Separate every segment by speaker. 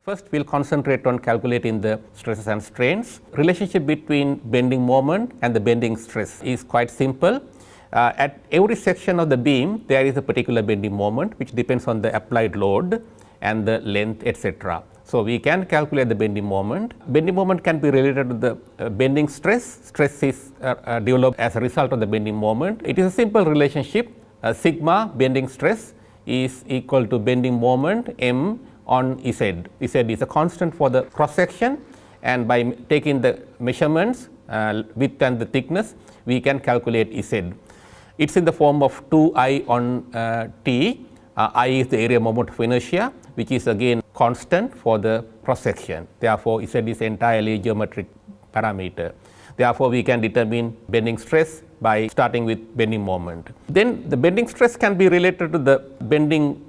Speaker 1: First, we will concentrate on calculating the stresses and strains. Relationship between bending moment and the bending stress is quite simple. At every section of the beam, there is a particular bending moment which depends on the applied load and the length, etc. So, we can calculate the bending moment. Bending moment can be related to the bending stress. Stress is developed as a result of the bending moment. It is a simple relationship. Sigma bending stress is equal to bending moment m on Z. Z is a constant for the cross section, and by taking the measurements width and the thickness, we can calculate Z. It is in the form of 2I on T. I is the area moment of inertia, which is again constant for the cross section. Therefore, Z is entirely geometric parameter. Therefore, we can determine bending stress by starting with bending moment. Then the bending stress can be related to the bending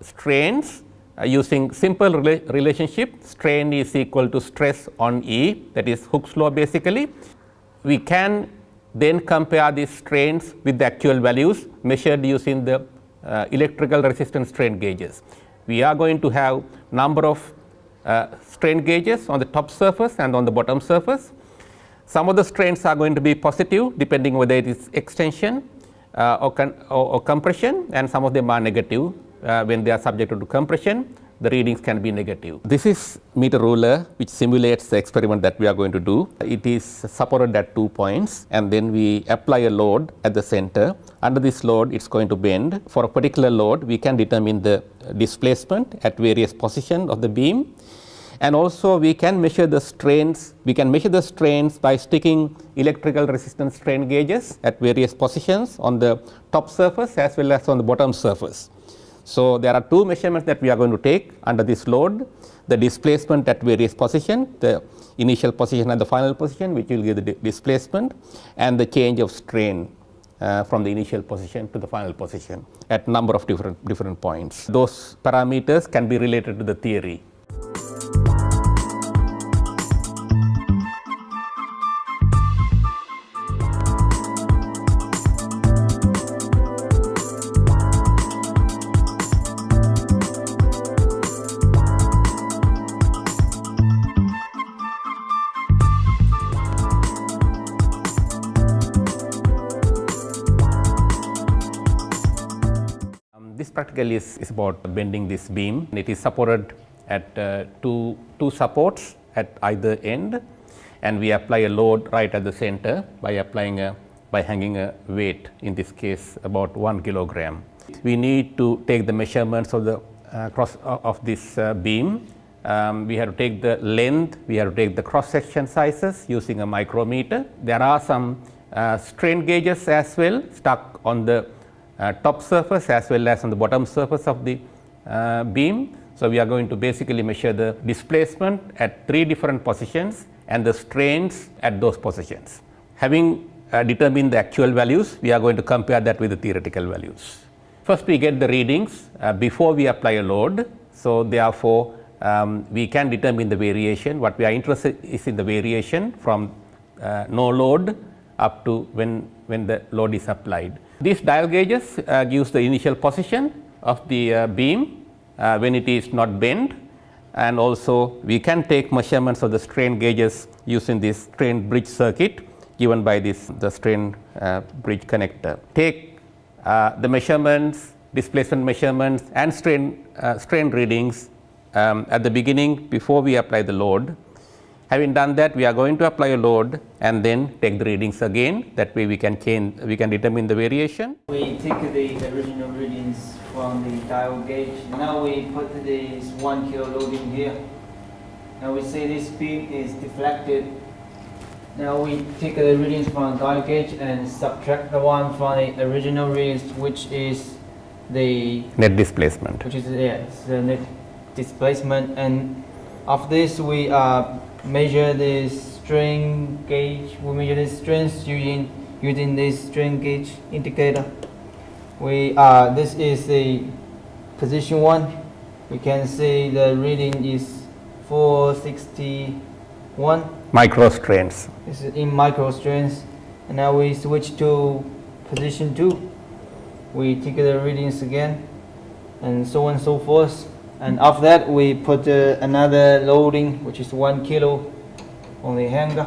Speaker 1: strains using simple relationship. Strain is equal to stress on E, that is Hooke's law basically. We can then compare these strains with the actual values measured using the electrical resistance strain gauges. We are going to have number of strain gauges on the top surface and on the bottom surface. Some of the strains are going to be positive depending whether it is extension or compression, and some of them are negative. When they are subjected to compression, the readings can be negative. This is meter ruler which simulates the experiment that we are going to do. It is supported at 2 points, and then we apply a load at the center. Under this load, it is going to bend. For a particular load, we can determine the displacement at various positions of the beam, and also we can measure the strains. We can measure the strains by sticking electrical resistance strain gauges at various positions on the top surface as well as on the bottom surface. So, there are two measurements that we are going to take under this load: the displacement at various positions, the initial position and the final position, which will give the displacement, and the change of strain from the initial position to the final position at number of different points. Those parameters can be related to the theory. This practically is about bending this beam. It is supported at two supports at either end, and we apply a load right at the center by hanging a weight, in this case about 1 kilogram. We need to take the measurements of the cross of this beam. We have to take the length, we have to take the cross section sizes using a micrometer. There are some strain gauges as well stuck on the top surface as well as on the bottom surface of the beam. So, we are going to basically measure the displacement at 3 different positions and the strains at those positions. Having determined the actual values, we are going to compare that with the theoretical values. First, we get the readings before we apply a load. So, therefore, we can determine the variation. What we are interested is in the variation from no load up to when the load is applied. These dial gauges gives the initial position of the beam when it is not bent, and also we can take measurements of the strain gauges using this strain bridge circuit given by the strain bridge connector. Take the measurements, displacement measurements and strain readings at the beginning before we apply the load. Having done that, we are going to apply a load and then take the readings again. That way we can determine the variation.
Speaker 2: We take the original readings from the dial gauge. Now we put this 1 kilo load in here. Now we say this beam is deflected. Now we take the readings from the dial gauge and subtract the one from the original readings, which is the
Speaker 1: net displacement.
Speaker 2: Which is the net displacement. And after this, we measure the strain gauge. We measure the strains using this strain gauge indicator. This is the position 1. We can see the reading is 461
Speaker 1: microstrains.
Speaker 2: This is in microstrains. And now we switch to position 2. We take the readings again, and so on and so forth. And after that, we put another loading, which is 1 kilo on the hanger.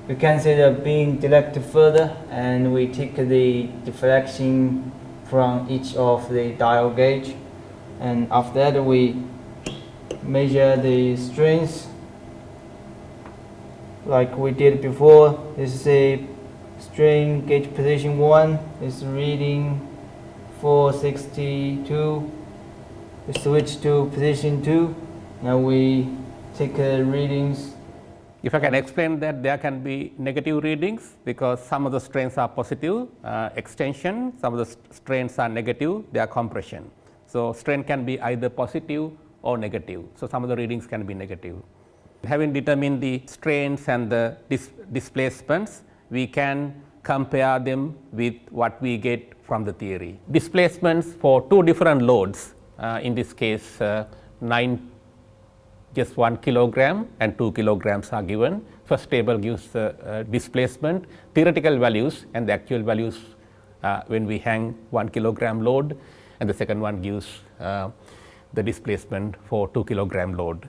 Speaker 2: You can see the beam directed further, and we take the deflection from each of the dial gauge. And after that, we measure the strength like we did before. This is a strain gauge position 1. It's reading 462. We switch to position 2. Now we take readings.
Speaker 1: If I can explain that, there can be negative readings because some of the strains are positive extension, some of the strains are negative, they are compression. So, strain can be either positive or negative. So, some of the readings can be negative. Having determined the strains and the displacements, we can compare them with what we get from the theory. Displacements for two different loads, in this case 1 kilogram and 2 kilograms are given. First table gives the displacement, theoretical values and the actual values when we hang 1 kilogram load, and the second one gives the displacement for 2 kilogram load.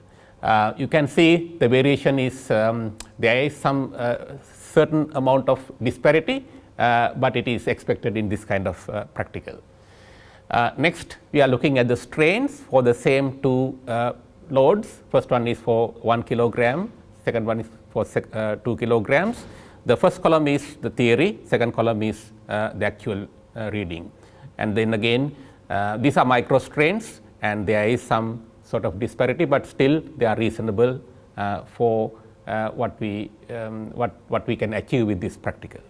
Speaker 1: You can see the variation is there is some certain amount of disparity, but it is expected in this kind of practical. Next, we are looking at the strains for the same two loads. First one is for 1 kilogram, second one is for 2 kilograms. The first column is the theory, second column is the actual reading. And then again, these are micro strains and there is some sort of disparity, but still they are reasonable for what we can achieve with this practical.